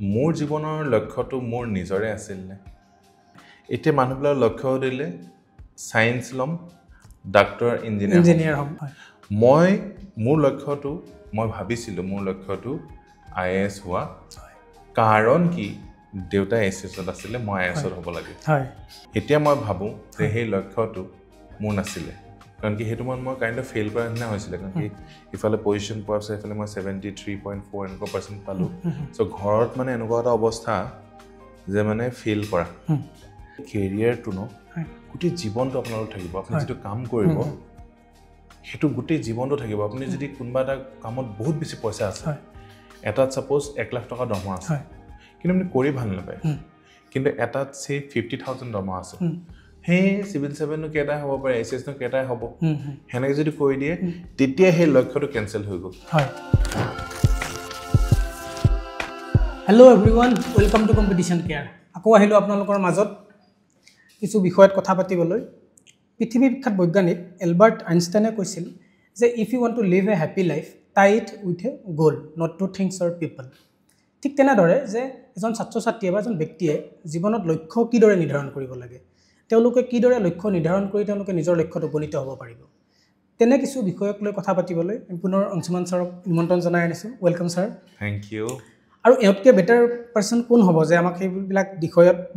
মোৰ জীৱনৰ লক্ষ্যটো মোৰ নিজৰে আছিল নে এতিয়া মানুহবিলাকৰ লক্ষ্য দিলে সায়েন্স লম ডাক্তৰ ইঞ্জিনিয়াৰ হ'ম মই মোৰ লক্ষ্যটো মই ভাবিছিলোঁ মোৰ লক্ষ্যটো আইএএছ হোৱা কাৰণ কি দেউতা এছএছত আছিলে মই আইএছত হ'ব লাগে এতিয়া মই ভাবোঁ যে সেই লক্ষ্যটো মোৰ নাছিলে কাৰণ কি সেইটো মই কাইণ্ড অফ ফেইল কৰাৰ নিচিনা হৈছিলে কাৰণ কি ইফালে পজিশ্যন পোৱাৰ পিছত ইফালে মই 73.4 এনেকুৱা পাৰ্চেণ্ট পালোঁ চ' ঘৰত মানে এনেকুৱা এটা অৱস্থা যে মানে ফেইল কৰা কেৰিয়াৰটো ন গোটেই জীৱনটো আপোনালোক থাকিব আপুনি যিটো কাম কৰিব সেইটো গোটেই জীৱনটো থাকিব আপুনি যদি কোনোবা এটা কামত বহুত বেছি পইচা আছে এটাত ছাপ'জ 1 লাখ টকা দৰমহা আছে কিন্তু আপুনি কৰি ভাল নাপায় কিন্তু এটাত সে 50,000 দৰমহা আছে হে সিভিল সাৰ্ভেন্টনো কেইটাই হ'ব পাৰে এছএছনো কেইটাই হ'ব হেনেকে যদি কৈ দিয়ে তেতিয়া সেই লক্ষ্যটো কেনসেল হৈ গ'ল hello' everyone welcome to competition care আকৌ আহিলো আপোনালোকৰ মাজত কিছু বিষয়ত কথা পাতিবলৈ পৃথিৱী বিখ্যাত বৈজ্ঞানিক এলবাৰ্ট আইনষ্টাইনে কৈছিল যে if you want to live a happy life tie it with a goal not to things or people ঠিক তেনেদৰে যে এজন ছাত্ৰ ছাত্ৰীয়ে বা এজন ব্যক্তিয়ে জীৱনত লক্ষ্য কিদৰে নিৰ্ধাৰণ কৰিব লাগে তেওঁলোকে কিদৰে লক্ষ্য নিৰ্ধাৰণ কৰি তেওঁলোকে নিজৰ লক্ষ্যত উপনীত হ'ব পাৰিব তেনে কিছু বিষয়ক লৈ কথা পাতিবলৈ পুনৰ অংশুমান ছাৰক নিমন্ত্ৰণ জনাই আনিছোঁ ওয়েলকাম ছাৰ থ্যাংক ইউ আৰু এওঁতকৈ বেটাৰ পাৰ্চন কোন হ'ব যে আমাক সেইবিলাক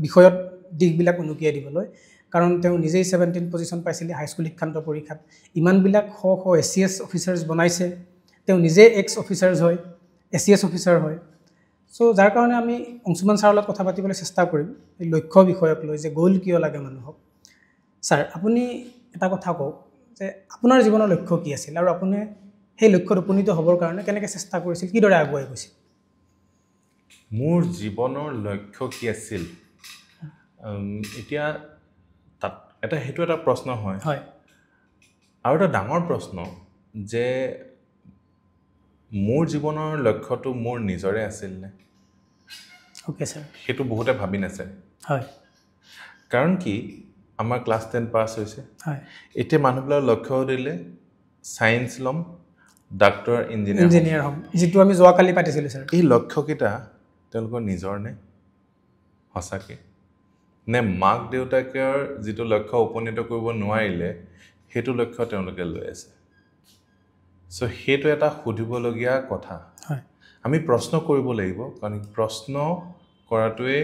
বিষয়ত দিশবিলাক উনুকিয়াই দিবলৈ কাৰণ তেওঁ নিজেই 17 পজিশ্যন পাইছিলে হাইস্কুল শিক্ষান্ত পৰীক্ষাত ইমানবিলাক শ এছিএছ অফিচাৰ্ছ বনাইছে তেওঁ নিজে এক্স অফিচাৰ্ছ হয় এছিএছ অফিচাৰ হয় চ' যাৰ কাৰণে আমি অংশুমান ছাৰৰ লগত কথা পাতিবলৈ চেষ্টা কৰিম এই লক্ষ্য বিষয়ক লৈ যে গ'ল কিয় লাগে মানুহক ছাৰ আপুনি এটা কথা কওক যে আপোনাৰ জীৱনৰ লক্ষ্য কি আছিল আৰু আপুনি সেই লক্ষ্যত উপনীত হ'বৰ কাৰণে কেনেকৈ চেষ্টা কৰিছিল কিদৰে আগুৱাই গৈছিল মোৰ জীৱনৰ লক্ষ্য কি আছিল এতিয়া তাত সেইটো এটা প্ৰশ্ন হয় আৰু এটা ডাঙৰ প্ৰশ্ন যে মোৰ জীৱনৰ লক্ষ্যটো মোৰ নিজৰে আছিল নে ওকে ছাৰ সেইটো বহুতে ভাবি নাচায় হয় কাৰণ কি আমাৰ ক্লাছ 10 পাছ হৈছে এতিয়া মানুহবিলাকৰ লক্ষ্য দিলে সায়েন্স লম ডাক্তৰ ইঞ্জিনিয়াৰ হ'ম যিটো আমি যোৱাকালি পাতিছিলোঁ ছাৰ এই লক্ষ্যকেইটা তেওঁলোকৰ নিজৰ নে সঁচাকৈ নে মাক দেউতাকৰ যিটো লক্ষ্য উপনীত কৰিব নোৱাৰিলে সেইটো লক্ষ্য তেওঁলোকে লৈ আছে চ' সেইটো এটা সুধিবলগীয়া কথা আমি প্ৰশ্ন কৰিব লাগিব কাৰণ প্ৰশ্ন কৰাটোৱে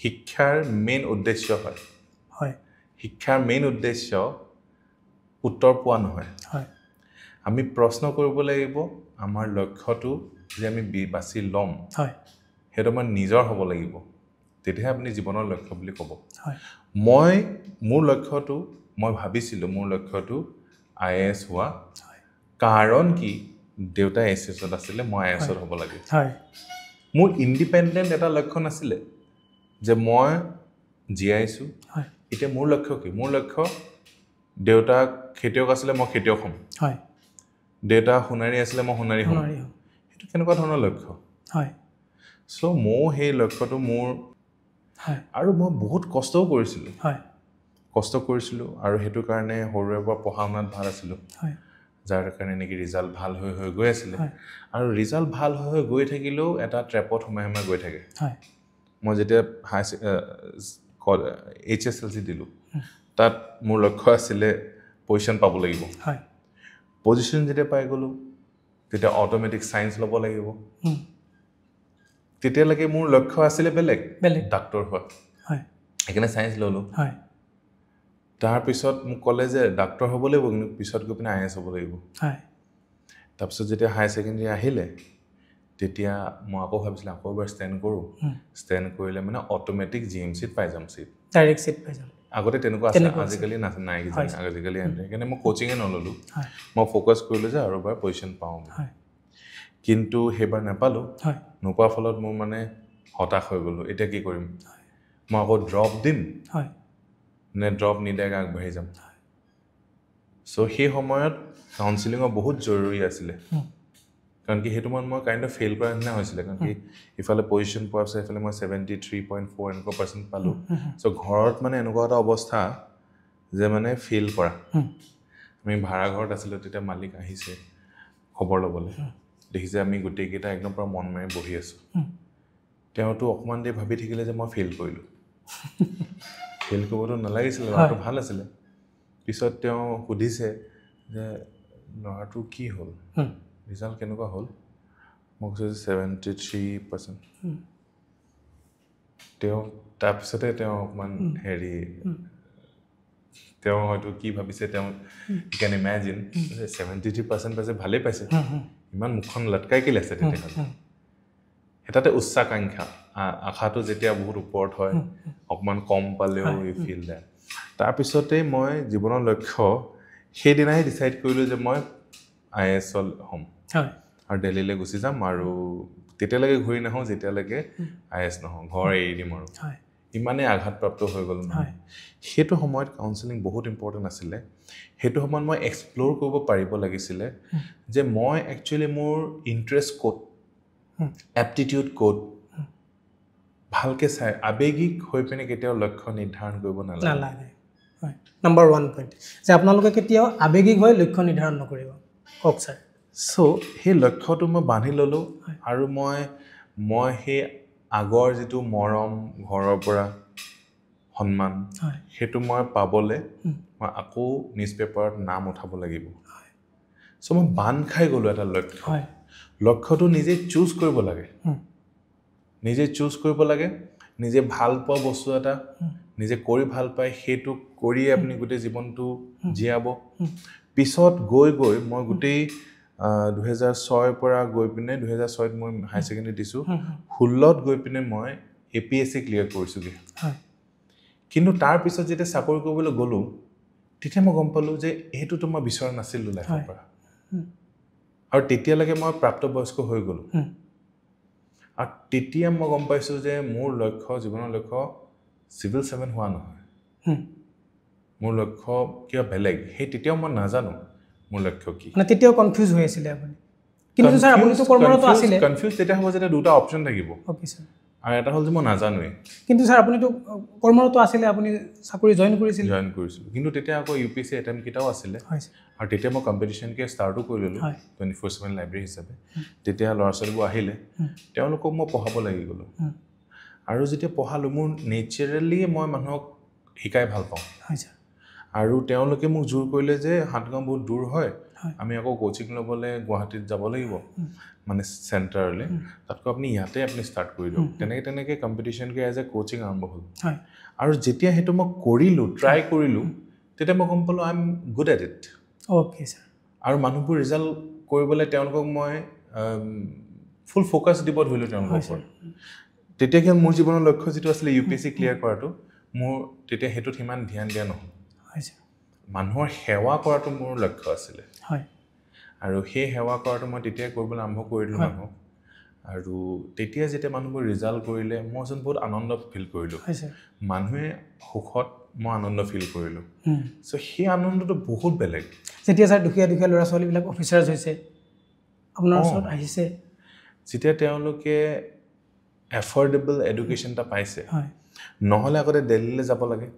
শিক্ষাৰ মেইন উদ্দেশ্য হয় শিক্ষাৰ মেইন উদ্দেশ্য উত্তৰ পোৱা নহয় আমি প্ৰশ্ন কৰিব লাগিব আমাৰ লক্ষ্যটো যে আমি বাছি ল'ম সেইটো আমাৰ নিজৰ হ'ব লাগিব তেতিয়াহে আপুনি জীৱনৰ লক্ষ্য বুলি ক'ব মোৰ লক্ষ্যটো মই ভাবিছিলোঁ মোৰ লক্ষ্যটো আইএএছ হোৱা কাৰণ কি দেউতা এছএছত আছিলে মই আইএছত হ'ব লাগে মোৰ ইণ্ডিপেণ্ডেণ্ট এটা লক্ষ্য নাছিলে যে মই জীয়াইছোঁ এতিয়া মোৰ লক্ষ্য কি মোৰ লক্ষ্য দেউতা খেতিয়ক আছিলে মই খেতিয়ক হ'ম দেউতা সোণাৰী আছিলে মই সোণাৰী হ'ম সেইটো কেনেকুৱা ধৰণৰ লক্ষ্য চ' মোৰ সেই লক্ষ্যটো মোৰ আৰু মই বহুত কষ্টও কৰিছিলোঁ আৰু সেইটো কাৰণে সৰুৰে পৰা পঢ়া শুনাত ভাল আছিলোঁ যাৰ কাৰণে নেকি ৰিজাল্ট ভাল হৈ গৈ আছিলে আৰু ৰিজাল্ট ভাল হৈ গৈ থাকিলেও এটা ট্ৰেপত সোমাই গৈ থাকে মই যেতিয়া HSLC দিলোঁ তাত মোৰ লক্ষ্য আছিলে পজিশ্যন পাব লাগিব পজিশ্যন যেতিয়া পাই গ'লোঁ তেতিয়া অট'মেটিক ছায়েন্স ল'ব লাগিব তেতিয়ালৈকে মোৰ লক্ষ্য আছিলে বেলেগ ডাক্তৰ হোৱা সেইকাৰণে ছায়েন্স ল'লোঁ তাৰপিছত মোক ক'লে যে ডাক্তৰ হ'ব লাগিব কিন্তু পিছত গৈ পিনে আইএছ হ'ব লাগিব তাৰপিছত যেতিয়া হায়াৰ ছেকেণ্ডেৰী আহিলে তেতিয়া মই আকৌ ভাবিছিলোঁ আকৌ এবাৰ ষ্টেণ্ড কৰিলে মানে অট'মেটিক জিএমচিত পাই যাম চিট ডাইৰেক্ট চিট পাই যাম আগতে তেনেকুৱা আছে আজিকালি নাই আজিকালি সেইকাৰণে মই কোচিঙে নল'লোঁ মই ফ'কাছ কৰিলোঁ যে আৰু এবাৰ পজিশ্যন পাওঁ কিন্তু সেইবাৰ নাপালোঁ নোপোৱাৰ ফলত মোৰ মানে হতাশ হৈ গ'লোঁ এতিয়া কি কৰিম মই আকৌ ড্ৰপ দিম নে ড্ৰপ নিদিয়াকৈ আগবাঢ়ি যাম চ' সেই সময়ত কাউন্সিলিঙৰ বহুত জৰুৰী আছিলে কাৰণ কি সেইটো মই কাইণ্ড অফ ফেইল কৰাৰ নিচিনা হৈছিলে কাৰণ কি ইফালে পজিশ্যন পোৱাৰ পিছত ইফালে মই 73.4 এনেকুৱা পাৰ্চেণ্ট পালোঁ চ' ঘৰত মানে এনেকুৱা এটা অৱস্থা যে মানে ফেইল কৰা আমি ভাড়া ঘৰত আছিলোঁ তেতিয়া মালিক আহিছে খবৰ ল'বলৈ দেখিছে আমি গোটেইকেইটা একদম পূৰা মন মাৰি বহি আছোঁ তেওঁতো অকণমান দেৰি ভাবি থাকিলে যে মই ফেইল কৰিলোঁ ফেইল কৰিবতো নালাগিছিলে ল'ৰাটো ভাল আছিলে পিছত তেওঁ সুধিছে যে ল'ৰাটো কি হ'ল ৰিজাল্ট কেনেকুৱা হ'ল মই কৈছোঁ যে 73%। তেওঁ তাৰপিছতে তেওঁ অকণমান হেৰি তেওঁ হয়তো কি ভাবিছে তেওঁ ইউ কেন ইমেজিন 73% পাইছে ভালেই পাইছে ইমান মুখখন লটকাই কেলে আছে তেতিয়াহ'লে এটাতে উচ্চাকাংক্ষা আশাটো যেতিয়া বহুত ওপৰত হয় অকণমান কম পালেও ইউ ফিল দ্যাট তাৰপিছতে মই জীৱনৰ লক্ষ্য সেইদিনাই ডিচাইড কৰিলোঁ যে মই IAS হ'ম আৰু দিল্লীলৈ গুচি যাম আৰু তেতিয়ালৈকে ঘূৰি নাহোঁ যেতিয়ালৈকে IAS নহওঁ ঘৰ এৰি দিম আৰু ইমানেই আঘাতপ্ৰাপ্ত হৈ গ'ল নহয় সেইটো সময়ত কাউন্সেলিং বহুত ইম্পৰ্টেণ্ট আছিলে সেইটো সময়ত মই এক্সপ্ল'ৰ কৰিব পাৰিব লাগিছিলে যে মই একচুৱেলি মোৰ ইণ্টাৰেষ্ট ক'ত এপ্টিটিউড ক'ত ভালকৈ চাই আৱেগিক হৈ পিনে কেতিয়াও লক্ষ্য নিৰ্ধাৰণ কৰিব নালাগে নাম্বাৰ 1 পইণ্ট যে আপোনালোকে কেতিয়াও আৱেগিক হৈ লক্ষ্য নিৰ্ধাৰণ নকৰিব কওক ছাৰ সেই লক্ষ্যটো মই বান্ধি ল'লোঁ আৰু মই সেই আগৰ যিটো মৰম ঘৰৰ পৰা সন্মান সেইটো মই পাবলৈ মই আকৌ নিউজ পেপাৰত নাম উঠাব লাগিব মই বান্ধ খাই গ'লোঁ এটা লক্ষ্যটো নিজে চুজ কৰিব লাগে নিজে ভাল পোৱা বস্তু এটা নিজে কৰি ভাল পায় সেইটো কৰিয়ে আপুনি গোটেই জীৱনটো জীয়াব পিছত গৈ মই গোটেই 2006 পৰা গৈ পিনে 2006ত মই হাই ছেকেণ্ডেৰী দিছোঁ 16ত গৈ পিনে মই APSC ক্লিয়াৰ কৰিছোঁগৈ কিন্তু তাৰপিছত যেতিয়া চাকৰি কৰিবলৈ গ'লোঁ তেতিয়া মই গম পালোঁ যে এইটোতো মই বিচৰা নাছিলোঁ লাইফৰ পৰা আৰু তেতিয়ালৈকে মই প্ৰাপ্তবয়স্ক হৈ গ'লোঁ আৰু তেতিয়া মই গম পাইছোঁ যে মোৰ জীৱনৰ লক্ষ্য চিভিল ছাৰ্ভেণ্ট হোৱা নহয় মোৰ লক্ষ্য কিবা বেলেগ সেই তেতিয়াও মই নাজানো মোৰ লক্ষ্য কি মানে তেতিয়াও কনফিউজ হৈ আছিলে আপুনি কিন্তু ছাৰ আপুনিতো কৰ্মৰত আছিলে কনফিউজ তেতিয়া হ'ব যেতিয়া দুটা অপশ্যন থাকিব অ'কে ছাৰ আৰু এটা হ'ল যে মই নাজানোৱেই কিন্তু ছাৰ আপুনিতো কৰ্মৰত আছিলে আপুনি চাকৰি জইন কৰিছিলোঁ কিন্তু তেতিয়া আকৌ UPSC এটেম্প কেইটাও আছিলে আৰু তেতিয়া মই কম্পিটিশ্যনকে ষ্টাৰ্টো কৰি ল'লোঁ 24/7 লাইব্ৰেৰী হিচাপে তেতিয়া ল'ৰা ছোৱালীবোৰ আহিলে তেওঁলোকক মই পঢ়াব লাগি গ'লোঁ আৰু যেতিয়া পঢ়ালোঁ মোৰ নেচাৰেলি মই মানুহক শিকাই ভাল পাওঁ আৰু তেওঁলোকে মোক জোৰ কৰিলে যে হাতগাঁও বহুত দূৰ হয় আমি আকৌ কোচিং ল'বলৈ গুৱাহাটীত যাব লাগিব মানে চেণ্টাৰলৈ তাতকৈ আপুনি ইয়াতে ষ্টাৰ্ট কৰি দিয়ক তেনেকৈ কম্পিটিশ্যনকে এজ এ কোচিং আৰম্ভ হ'ল আৰু যেতিয়া সেইটো মই ট্ৰাই কৰিলোঁ তেতিয়া মই গম পালোঁ I am good at it okay sir আৰু মানুহবোৰ ৰিজাল্ট কৰিবলৈ তেওঁলোকক মই ফুল ফ'কাছ দিব ধৰিলোঁ তেওঁলোকৰ ওপৰত তেতিয়াকে মোৰ জীৱনৰ লক্ষ্য যিটো আছিলে UPSC ক্লিয়াৰ কৰাটো মোৰ তেতিয়া সেইটোত সিমান ধ্যান দিয়া নহ'ল মানুহৰ সেৱা কৰাটো মোৰ লক্ষ্য আছিলে আৰু সেই সেৱা কৰাটো মই তেতিয়াই কৰিবলৈ আৰম্ভ কৰিলোঁ মানুহক আৰু তেতিয়া যেতিয়া মানুহবোৰ ৰিজাল্ট কৰিলে মই বহুত আনন্দ ফিল কৰিলোঁ মানুহে সুখত মই আনন্দ ফিল কৰিলোঁ সেই আনন্দটো বহুত বেলেগ যেতিয়া ছাৰ দুখীয়া ল'ৰা ছোৱালীবিলাক অফিচাৰ্ছ হৈছে আপোনাৰ ওচৰত আহিছে যেতিয়া তেওঁলোকে এফৰ্ডেবল এডুকেশ্যন এটা পাইছে নহ'লে আগতে দিল্লীলৈ যাব লাগে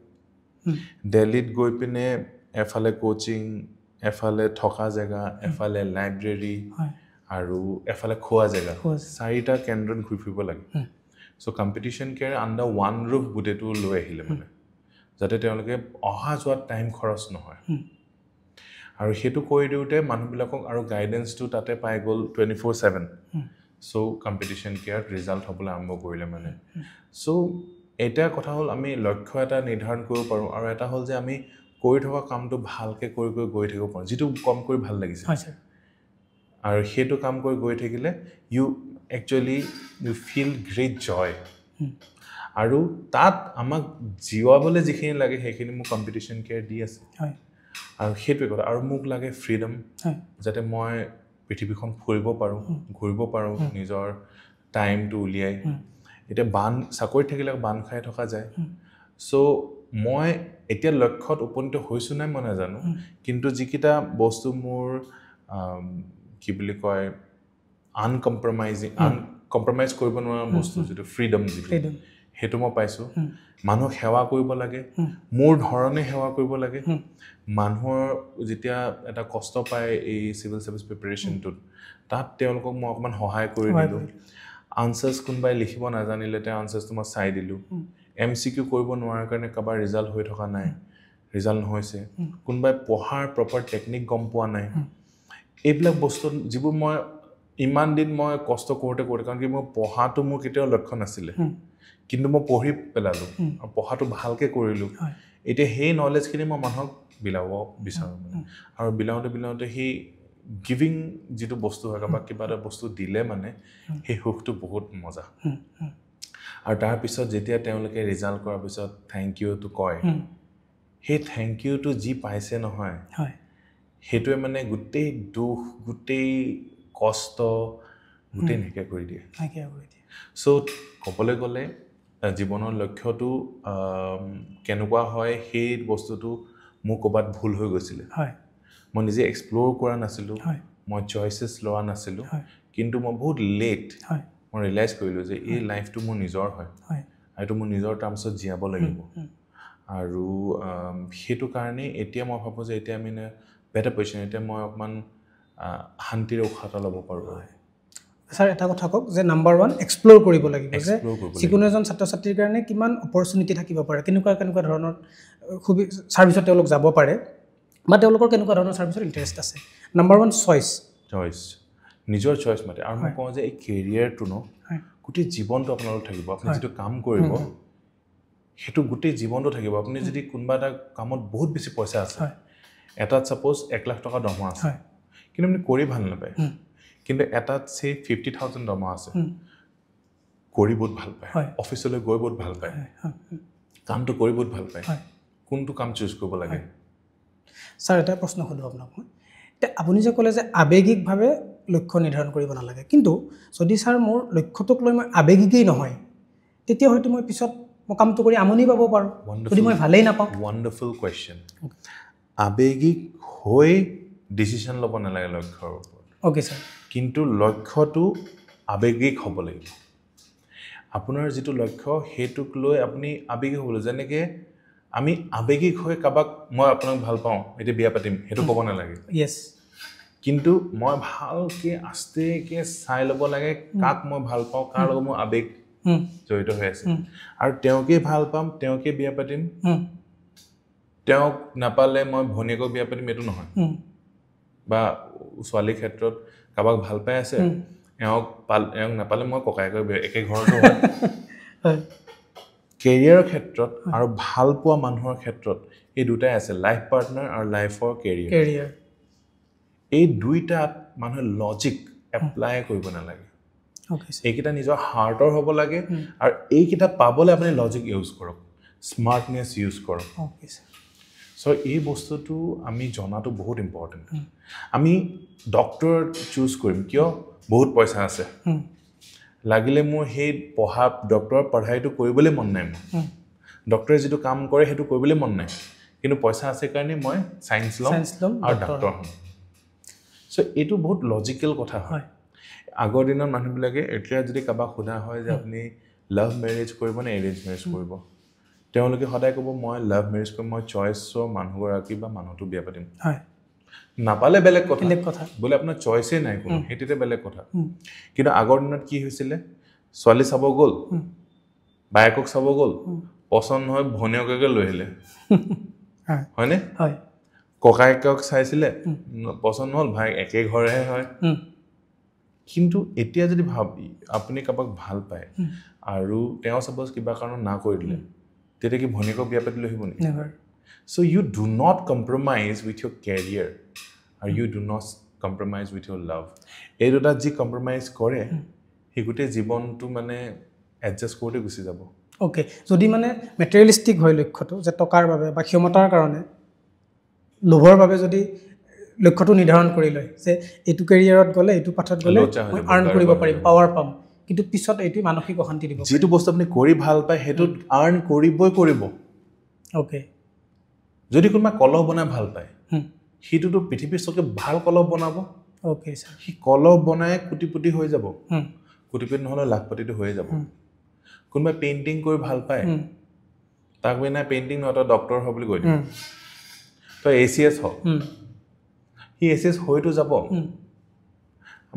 দিল্লীত গৈ পিনে এফালে কোচিং এফালে থকা জেগা এফালে লাইব্ৰেৰী আৰু এফালে খোৱা জেগা 4টা কেন্দ্ৰত ঘূৰি ফুৰিব লাগে competition care under one roof গোটেইটো লৈ আহিলে মানে যাতে তেওঁলোকে অহা যোৱাত টাইম খৰচ নহয় আৰু সেইটো কৰি দিওঁতে মানুহবিলাকক আৰু গাইডেঞ্চটো তাতে পাই গ'ল 24/7 কম্পিটিশ্যন কেয়াৰত ৰিজাল্ট হ'বলৈ আৰম্ভ কৰিলে মানে এতিয়া কথা হ'ল আমি লক্ষ্য এটা নিৰ্ধাৰণ কৰিব পাৰোঁ আৰু এটা হ'ল যে আমি কৰি থকা কামটো ভালকৈ কৰি গৈ থাকিব পাৰোঁ যিটো কাম কৰি ভাল লাগিছে আৰু সেইটো কাম কৰি গৈ থাকিলে ইউ ফিল গ্ৰেট জয় আৰু তাত আমাক জীয়াবলৈ যিখিনি লাগে সেইখিনি মোক কম্পিটিশ্যন কেয়াৰ দি আছে আৰু সেইটোৱে কথা আৰু মোক লাগে ফ্ৰীডম যাতে মই পৃথিৱীখন ফুৰিব পাৰোঁ ঘূৰিব পাৰোঁ নিজৰ টাইমটো উলিয়াই এতিয়া চাকৰিত থাকিলে বান্ধ খাই থকা যায় মই এতিয়া লক্ষ্যত উপনীত হৈছোঁ নাই মই নাজানো কিন্তু যিকেইটা বস্তু মোৰ কি বুলি কয় কম্প্ৰমাইজ কৰিব নোৱাৰা বস্তু যিটো ফ্ৰীডম সেইটো মই পাইছোঁ মানুহক সেৱা কৰিব লাগে মোৰ ধৰণে সেৱা কৰিব লাগে মানুহৰ যেতিয়া এটা কষ্ট পায় এই চিভিল ছাৰ্ভিচ প্ৰিপেৰেশ্যনটোত তাত তেওঁলোকক মই অকণমান সহায় কৰি দিলোঁ আনচাৰ্ছ কোনোবাই লিখিব নাজানিলে তেওঁ আনচাৰ্ছটো মই চাই দিলোঁ MCQ কৰিব নোৱাৰাৰ কাৰণে কাৰোবাৰ ৰিজাল্ট হৈ থকা নাই ৰিজাল্ট নহৈছে কোনোবাই পঢ়াৰ প্ৰপাৰ টেকনিক গম পোৱা নাই এইবিলাক বস্তু যিবোৰ মই ইমান দিন মই কষ্ট কৰোঁতে কাৰণ কি মই পঢ়াটো মোৰ কেতিয়াও লক্ষ্য নাছিলে কিন্তু মই পঢ়ি পেলালোঁ আৰু পঢ়াটো ভালকৈ কৰিলোঁ এতিয়া সেই নলেজখিনি মই মানুহক বিলাব বিচাৰোঁ মানে আৰু বিলাওঁতে সেই গিভিং যিটো বস্তু হয় বা কিবা এটা বস্তু দিলে মানে সেই সুখটো বহুত মজা আৰু তাৰপিছত যেতিয়া তেওঁলোকে ৰিজাল্ট কৰাৰ পিছত থেংক ইউটো কয় সেই থেংক ইউটো যি পাইছে নহয় সেইটোৱে মানে গোটেই দুখ গোটেই কষ্ট গোটেই নাইকিয়া কৰি দিয়ে চ' ক'বলৈ গ'লে জীৱনৰ লক্ষ্যটো কেনেকুৱা হয় সেই বস্তুটো মোৰ ক'ৰবাত ভুল হৈ গৈছিলে মই নিজে এক্সপ্ল'ৰ কৰা নাছিলোঁ মই চইচেছ লোৱা নাছিলোঁ কিন্তু মই বহুত লেট মই ৰিয়েলাইজ কৰিলোঁ যে এই লাইফটো মোৰ নিজৰ হয় আৰু এইটো মোৰ নিজৰ টাৰ্মছত জীয়াব লাগিব আৰু সেইটো কাৰণে এতিয়া মই ভাবোঁ যে এতিয়া আমি বেটাৰ পজিশ্যন এতিয়া মই অকণমান শান্তিৰে উশাহ এটা ল'ব পাৰোঁ ছাৰ এটা কথা কওক যে নাম্বাৰ 1 এক্সপ্ল'ৰ কৰিব লাগিব যে যিকোনো এজন ছাত্ৰ ছাত্ৰীৰ কাৰণে কিমান অপৰচুনিটি থাকিব পাৰে কেনেকুৱা ধৰণৰ ছাৰ্ভিচত তেওঁলোক যাব পাৰে বা তেওঁলোকৰ কেনেকুৱা ধৰণৰ ছাৰ্ভিচৰ ইণ্টাৰেষ্ট আছে নাম্বাৰ 1 চইচ নিজৰ চইচ মতে আৰু মই কওঁ যে এই কেৰিয়াৰটো গোটেই জীৱনটো আপোনালোক থাকিব আপুনি যিটো কাম কৰিব সেইটো গোটেই জীৱনটো থাকিব আপুনি যদি কোনোবা এটা কামত বহুত বেছি পইচা আছে এটাত ছাপ'জ 1 লাখ টকা দৰমহা আছে কিন্তু আপুনি কৰি ভাল নাপায় কিন্তু এটাত সেই 50,000 দৰমহা আছে কৰি বহুত ভাল পায় অফিচলৈ গৈ বহুত ভাল পায় কামটো কৰি বহুত ভাল পায় কোনটো কাম চুজ কৰিব লাগে ছাৰ এটা প্ৰশ্ন সোধোঁ আপোনাক মই এতিয়া আপুনি যে ক'লে যে আৱেগিকভাৱে লক্ষ্য নিৰ্ধাৰণ কৰিব নালাগে কিন্তু যদি ছাৰ মোৰ লক্ষ্যটোক লৈ মই আৱেগিকেই নহয় তেতিয়া হয়তো মই পিছত মই কামটো কৰি আমনি পাব পাৰোঁ যদি মই ভালেই নাপাওঁ ৱণ্ডাৰফুল কুৱেশ্যন আৱেগিক হৈ ডিচিশ্যন ল'ব নালাগে লক্ষ্যৰ ওপৰত অ'কে ছাৰ কিন্তু লক্ষ্যটো আৱেগিক হ'ব লাগিব আপোনাৰ যিটো লক্ষ্য সেইটোক লৈ আপুনি আৱেগিক হ'ব লাগিব যেনেকৈ আমি আৱেগিক হৈ কাৰোবাক মই আপোনাক ভাল পাওঁ এতিয়া বিয়া পাতিম সেইটো ক'ব নালাগে য়েছ কিন্তু মই ভালকৈ আস্তেকৈ চাই ল'ব লাগে কাক মই ভাল পাওঁ কাৰ লগত মোৰ আৱেগ জড়িত হৈ আছে আৰু তেওঁকে ভাল পাম তেওঁকে বিয়া পাতিম তেওঁক নাপালে মই ভনীয়েকক বিয়া পাতিম এইটো নহয় বা ছোৱালীৰ ক্ষেত্ৰত কাৰোবাক ভাল পাই আছে এওঁক নাপালে মই ককায়েকৰ একে ঘৰতো হয় কেৰিয়াৰৰ ক্ষেত্ৰত আৰু ভাল পোৱা মানুহৰ ক্ষেত্ৰত এই দুটাই আছে লাইফ পাৰ্টনাৰ আৰু লাইফৰ কেৰিয়াৰ এই দুইটাত মানুহে লজিক এপ্লাই কৰিব নালাগে এইকেইটা নিজৰ হাৰ্টৰ হ'ব লাগে আৰু এইকেইটা পাবলৈ আপুনি লজিক ইউজ কৰক স্মাৰ্টনেছ ইউজ কৰক চ' এই বস্তুটো আমি জনাটো বহুত ইম্পৰ্টেণ্ট আমি ডক্টৰ চুজ কৰিম কিয় বহুত পইচা আছে লাগিলে মোৰ সেই ডক্টৰৰ পঢ়াইটো কৰিবলৈ মন নাই মোৰ ডক্টৰে যিটো কাম কৰে সেইটো কৰিবলৈ মন নাই কিন্তু পইচা আছে কাৰণে মই চায়েন্স ল'ম আৰু ডক্টৰ হ'ম চ' এইটো বহুত লজিকেল কথা হয় আগৰ দিনৰ মানুহবিলাকে এতিয়া যদি কাৰোবাক সোধা হয় যে আপুনি লাভ মেৰেজ কৰিব নে এৰেঞ্জ মেৰেজ কৰিব তেওঁলোকে সদায় ক'ব মই লাভ মেৰেজ কৰিম মই চইচৰ মানুহগৰাকী বা মানুহটো বিয়া পাতিম নাপালে বেলেগ কথা বোলে আপোনাৰ চইচেই নাই কোনো সেইটোতে বেলেগ কথা কিন্তু আগৰ দিনত কি হৈছিলে ছোৱালী চাব গ'ল বায়েকক চাব গ'ল পচন্দ নহয় ভনীয়েককে লৈ আহিলে হয়নে ককায়েকক চাইছিলে পচন্দ নহ'ল ভাই একে ঘৰেহে হয় কিন্তু এতিয়া যদি আপুনি কাৰোবাক ভাল পায় আৰু তেওঁ ছাপ'জ কিবা কাৰণত না কৰি দিলে তেতিয়া কি ভনীয়েকক বিয়া পাতি লৈ আহিব নেকি so' you do not compromise with your career আৰু you do not compromise with your love এই দুটাত যি কম্প্ৰমাইজ কৰে সেই গোটেই জীৱনটো মানে এডজাষ্ট কৰোঁতে গুচি যাব অ'কে যদি মানে মেটেৰিয়েলিষ্টিক হয় লক্ষ্যটো যে টকাৰ বাবে বা ক্ষমতাৰ কাৰণে লোভৰ বাবে যদি লক্ষ্যটো নিৰ্ধাৰণ কৰি লয় যে এইটো কেৰিয়াৰত গ'লে এইটো পাঠত গ'লে মই আৰ্ণ কৰিব পাৰিম পাৱাৰ পাম কিন্তু পিছত এইটো মানসিক অশান্তি দিব যিটো বস্তু আপুনি কৰি ভাল পায় সেইটোত আৰ্ণ কৰিব অ'কে যদি কোনোবাই কলহ বনাই ভাল পায় সিটোতো পৃথিৱীৰ চবকে ভাল কলহ বনাব অ'কে ছাৰ সি কলহ বনাই কোটিপতি হৈ যাব কোটিপতি নহ'লে লাখপতিটো হৈয়ে যাব কোনোবাই পেইণ্টিং কৰি ভাল পায় তাক বিনা পেইণ্টিং নহয় তই ডক্টৰ হ বুলি কৈ দিয়ে তই ACS হ সি ACS হৈতো যাব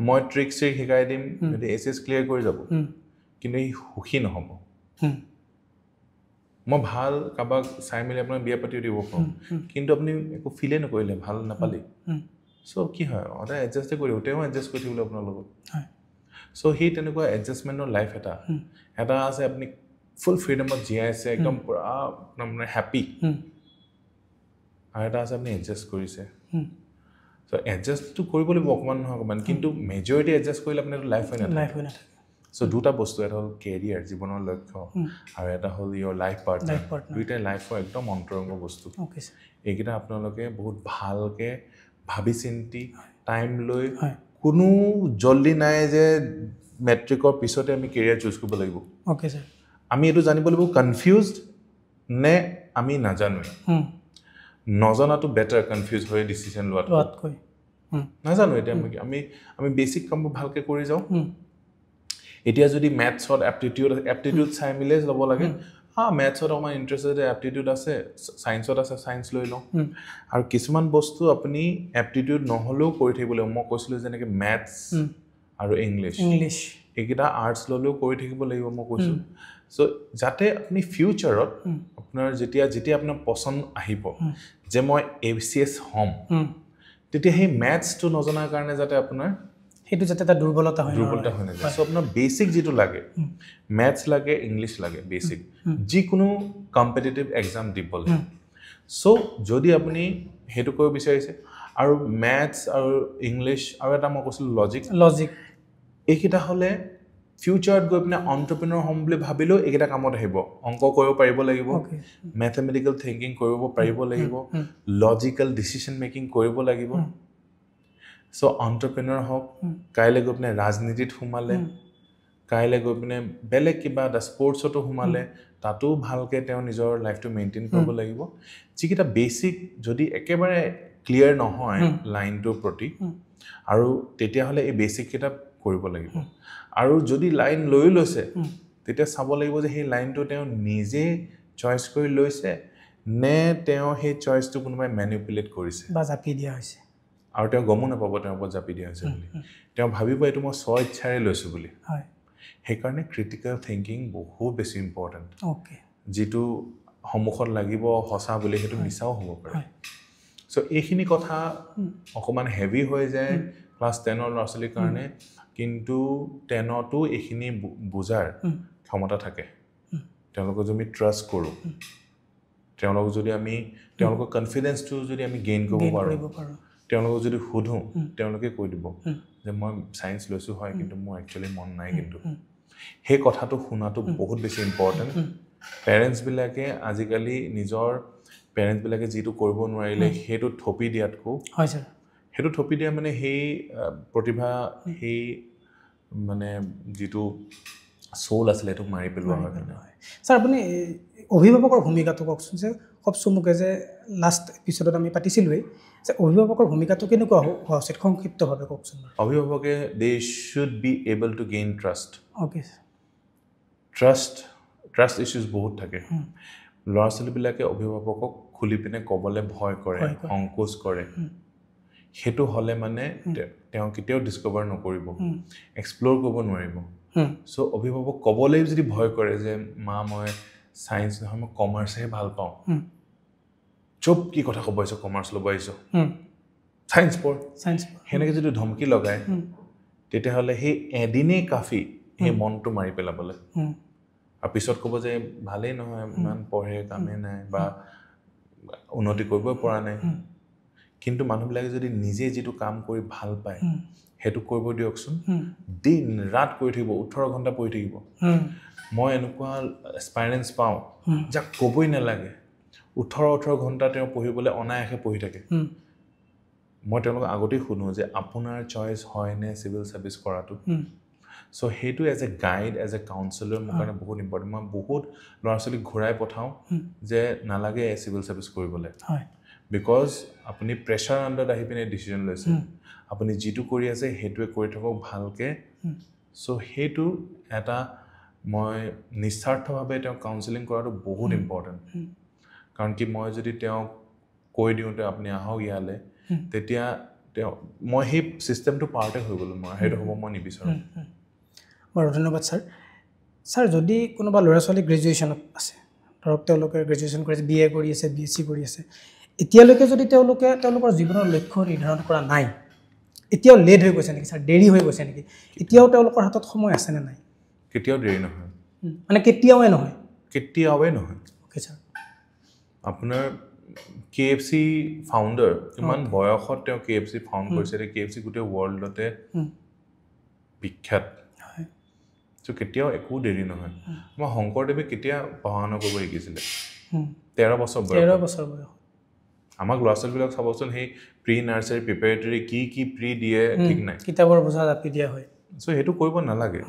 মই ট্ৰিক্স শিকাই দিম যদি এছএছ ক্লিয়াৰ কৰি যাব কিন্তু ই সুখী নহ'ব মই ভাল কাবাক চাই মেলি আপোনাৰ বিয়া পাতিও দিব পাৰোঁ কিন্তু আপুনি একো ফিলে নকৰিলে ভাল নাপালি চ' কি হয় সদায় এডজাষ্টে কৰিব তেওঁ এডজাষ্ট কৰি থাকিব আপোনাৰ লগত চ' সেই তেনেকুৱা এডজাষ্টমেণ্টৰ লাইফ এটা আছে আপুনি ফুল ফ্ৰীডমত জীয়াই আছে একদম পুৰা মানে হেপী আৰু এটা আছে আপুনি এডজাষ্ট কৰিছে চ' এডজাষ্টটো কৰিব লাগিব অকণমান নহয় অকণমান কিন্তু মেজৰিটি এডজাষ্ট কৰিলে আপোনাৰ লাইফ হৈ নাথাকে চ' দুটা বস্তু এটা হ'ল কেৰিয়াৰ জীৱনৰ লক্ষ্য আৰু এটা হ'ল ইয়ৰ লাইফ পাৰ্টনাৰ দুইটাই লাইফৰ একদম অন্তৰংগ বস্তু এইকেইটা আপোনালোকে বহুত ভালকৈ ভাবি চিন্তি টাইম লৈ কোনো জল্দি নাই যে মেট্ৰিকৰ পিছতে আমি কেৰিয়াৰ চুজ কৰিব লাগিব আমি এইটো জানিব লাগিব কনফিউজড নে আমি নাজানো নজনাটো বেটাৰ কনফিউজ হৈ ডিচিশ্যন লোৱাতকৈ নাজানো এতিয়া আমি বেছিক কামবোৰ ভালকৈ কৰি যাওঁ এতিয়া যদি মেথছত এপ্টিটিউড চাই মিলে ল'ব লাগে মেথছত অকণমান ইণ্টাৰেষ্টেড এপ্টিটিউড আছে ছায়েন্সত আছে ছায়েন্স লৈ লওঁ আৰু কিছুমান বস্তু আপুনি এপ্টিটিউড নহ'লেও কৰি থাকিব লাগিব মই কৈছিলোঁ যেনেকৈ মেথছ আৰু ইংলিছ এইকেইটা আৰ্টছ ল'লেও কৰি থাকিব লাগিব মই কৈছোঁ চ' যাতে আপুনি ফিউচাৰত আপোনাৰ যেতিয়া আপোনাৰ পচন্দ আহিব যে মই ACS হ'ম তেতিয়া সেই মেথছটো নজনাৰ কাৰণে যাতে আপোনাৰ সেইটো যাতে এটা দুৰ্বলতা হৈ নাযায় চ' আপোনাৰ বেছিক যিটো লাগে মেথছ লাগে ইংলিছ লাগে বেছিক যিকোনো কম্পিটিটিভ এক্সাম দিবলৈ চ' যদি আপুনি সেইটো কৰিব বিচাৰিছে আৰু মেথছ আৰু ইংলিছ আৰু এটা মই কৈছিলোঁ লজিক এইকেইটা হ'লে ফিউচাৰত গৈ পিনে অন্টাৰপ্ৰেনৰ হ'ম বুলি ভাবিলেও এইকেইটা কামত আহিব অংক কৰিব পাৰিব লাগিব মেথমেটিকেল থিংকিং কৰিব পাৰিব লাগিব লজিকেল ডিচিশ্যন মেকিং কৰিব লাগিব চ' অন্টাৰপ্ৰেনৰ হওক কাইলৈ গৈ পিনে ৰাজনীতিত সোমালে কাইলৈ গৈ পিনে বেলেগ কিবা এটা স্পৰ্টছতো সোমালে তাতো ভালকৈ তেওঁ নিজৰ লাইফটো মেইনটেইন কৰিব লাগিব যিকেইটা বেছিক যদি একেবাৰে ক্লিয়াৰ নহয় লাইনটোৰ প্ৰতি আৰু তেতিয়াহ'লে এই বেছিককেইটা কৰিব লাগিব আৰু যদি লাইন লৈছে তেতিয়া চাব লাগিব যে সেই লাইনটো তেওঁ নিজে চইচ কৰি লৈছে নে তেওঁ সেই চইচটো কোনোবাই মেনিপুলেট কৰিছে বা জাপি দিয়া হৈছে আৰু তেওঁ গমো নাপাব তেওঁৰ ওপৰত জাপি দিয়া হৈছে বুলি তেওঁ ভাবিব এইটো মই স্ব ইচ্ছাৰে লৈছোঁ বুলি সেইকাৰণে ক্ৰিটিকেল থিংকিং বহুত বেছি ইম্পৰ্টেণ্ট যিটো সন্মুখত লাগিব সঁচা বুলি সেইটো মিছাও হ'ব পাৰে চ' এইখিনি কথা অকণমান হেভি হৈ যায় ক্লাছ 10ৰ ল'ৰা ছোৱালীৰ কাৰণে কিন্তু 10তো এইখিনি বুজাৰ ক্ষমতা থাকে তেওঁলোকক যদি আমি ট্ৰাষ্ট কৰোঁ তেওঁলোকক যদি আমি তেওঁলোকৰ কনফিডেন্সটো যদি আমি গেইন কৰিব পাৰোঁ তেওঁলোকক যদি সোধোঁ তেওঁলোকে কৈ দিব যে মই ছায়েন্স লৈছোঁ হয় কিন্তু মোৰ একচুৱেলি মন নাই কিন্তু সেই কথাটো শুনাটো বহুত বেছি ইম্পৰ্টেণ্ট পেৰেণ্টছবিলাকে আজিকালি নিজৰ পেৰেণ্টছবিলাকে যিটো কৰিব নোৱাৰিলে সেইটো থপি দিয়াতকৈ সেইটো থপি দিয়া মানে সেই প্ৰতিভা সেই মানে যিটো চৌল আছিলে সেইটো মাৰি পেলোৱা হয় ছাৰ আপুনি অভিভাৱকৰ ভূমিকাটো কওকচোন যে খুব চমুকে যে লাষ্ট এপিছডত আমি পাতিছিলোঁৱেই যে অভিভাৱকৰ ভূমিকাটো কেনেকুৱা হোৱা উচিত সংক্ষিপ্তভাৱে কওকচোন অভিভাৱকে they should be able to gain trust trust issues বহুত থাকে ল'ৰা ছোৱালীবিলাকে অভিভাৱকক খুলি পিনে ক'বলৈ ভয় কৰে সংকোচ কৰে সেইটো হ'লে মানে তেওঁ কেতিয়াও ডিস্কভাৰ নকৰিব এক্সপ্ল'ৰ কৰিব নোৱাৰিব চ' অভিভাৱক ক'বলৈ যদি ভয় কৰে যে মা মই ছায়েন্স নহয় মই কমাৰ্চহে ভাল পাওঁ চব কি কথা ক'ব আহিছ কমাৰ্চ ল'ব আহিছ ছায়েন্স পঢ় সেনেকৈ যদি ধমকি লগায় তেতিয়াহ'লে সেই এদিনেই কাফি সেই মনটো মাৰি পেলাবলৈ আৰু পিছত ক'ব যে ভালেই নহয় ইমান পঢ়ে কামেই নাই বা উন্নতি কৰিবই পৰা নাই কিন্তু মানুহবিলাকে যদি নিজে যিটো কাম কৰি ভাল পায় সেইটো কৰিব দিয়কচোন দিন ৰাত কৰি থাকিব 18 ঘণ্টা পঢ়ি থাকিব মই এনেকুৱা এক্সপিৰিয়েঞ্চ পাওঁ যাক ক'বই নালাগে 18 ঘণ্টা তেওঁ পঢ়িবলৈ অনায়াসে পঢ়ি থাকে মই তেওঁলোকক আগতেই শুনো যে আপোনাৰ চইচ হয়নে চিভিল ছাৰ্ভিচ কৰাটো চ' সেইটো as a guide as a counsellor মোৰ কাৰণে বহুত ইম্পৰ্টেণ্ট মই বহুত ল'ৰা ছোৱালীক ঘূৰাই পঠাওঁ যে নালাগে চিভিল ছাৰ্ভিচ কৰিবলৈ বিকজ আপুনি প্ৰেছাৰ আণ্ডাৰত আহি পিনে ডিচিশ্যন লৈছে আপুনি যিটো কৰি আছে সেইটোৱে কৰি থাকক ভালকৈ চ' সেইটো এটা মই নিস্বাৰ্থভাৱে তেওঁক কাউন্সেলিং কৰাটো বহুত ইম্পৰ্টেণ্ট কাৰণ কি মই যদি তেওঁক কৈ দিওঁতে আপুনি আহক ইয়ালৈ তেতিয়া তেওঁ মই সেই চিষ্টেমটো পাৰ্টে হৈ গ'লোঁ মই সেইটো হ'ব মই নিবিচাৰোঁ বাৰু ধন্যবাদ ছাৰ যদি কোনোবা ল'ৰা ছোৱালী গ্ৰেজুৱেশ্যনত আছে ধৰক তেওঁলোকে গ্ৰেজুৱেশ্যন কৰি আছে BA কৰি আছে BSc কৰি আছে এতিয়ালৈকে যদি তেওঁলোকৰ জীৱনৰ লক্ষ্য নিৰ্ধাৰণ কৰা নাই এতিয়াও লেট হৈ গৈছে নেকি ছাৰ দেৰি হৈ গৈছে নেকি এতিয়াও তেওঁলোকৰ হাতত সময় আছে নে নাই কেতিয়াও দেৰি নহয় মানে কেতিয়াওৱে নহয় অ'কে ছাৰ আপোনাৰ KFC ফাউণ্ডাৰ কিমান বয়সত তেওঁ KFC ফাউণ্ড কৰিছে KFC গোটেই ৱৰ্ল্ডতে বিখ্যাত চ' কেতিয়াও একো দেৰি নহয় মই শংকৰদেৱে কেতিয়া পঢ়া শুনা কৰিব শিকিছিলে 13 বছৰ বয়স আমাক ল'ৰা ছোৱালীবিলাক চাবচোন সেই প্ৰি নাৰ্চাৰী প্ৰিপেৰেটৰী কি প্ৰি দিয়ে ঠিক নাই কিতাপৰ বোজা জাপি দিয়া হয় চ' সেইটো কৰিব নালাগে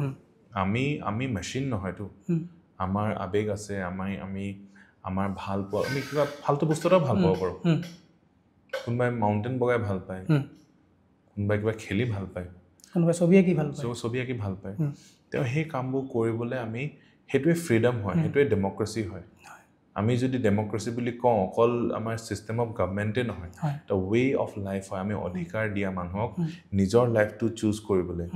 আমি মেচিন নহয়তো আমাৰ আবেগ আছে আমাৰ ভাল পোৱা আমি কিবা ফাল্টু বস্তু এটা ভাল পাব পাৰোঁ কোনোবাই মাউণ্টেইন বগাই ভাল পায় কোনোবাই কিবা খেলি ভাল পায় কোনোবাই ছবি আঁকি ভাল পায় তেওঁ সেই কামবোৰ কৰিবলৈ আমি সেইটোৱে ফ্ৰীডম হয় সেইটোৱে ডেমক্ৰেচি হয় আমি যদি ডেমক্ৰেচি বুলি কওঁ অকল আমাৰ চিষ্টেম অফ গভৰ্ণমেণ্টে নহয় এটা ৱে অফ লাইফ হয় আমি অধিকাৰ দিয়া মানুহক নিজৰ লাইফটো চুজ কৰিবলৈ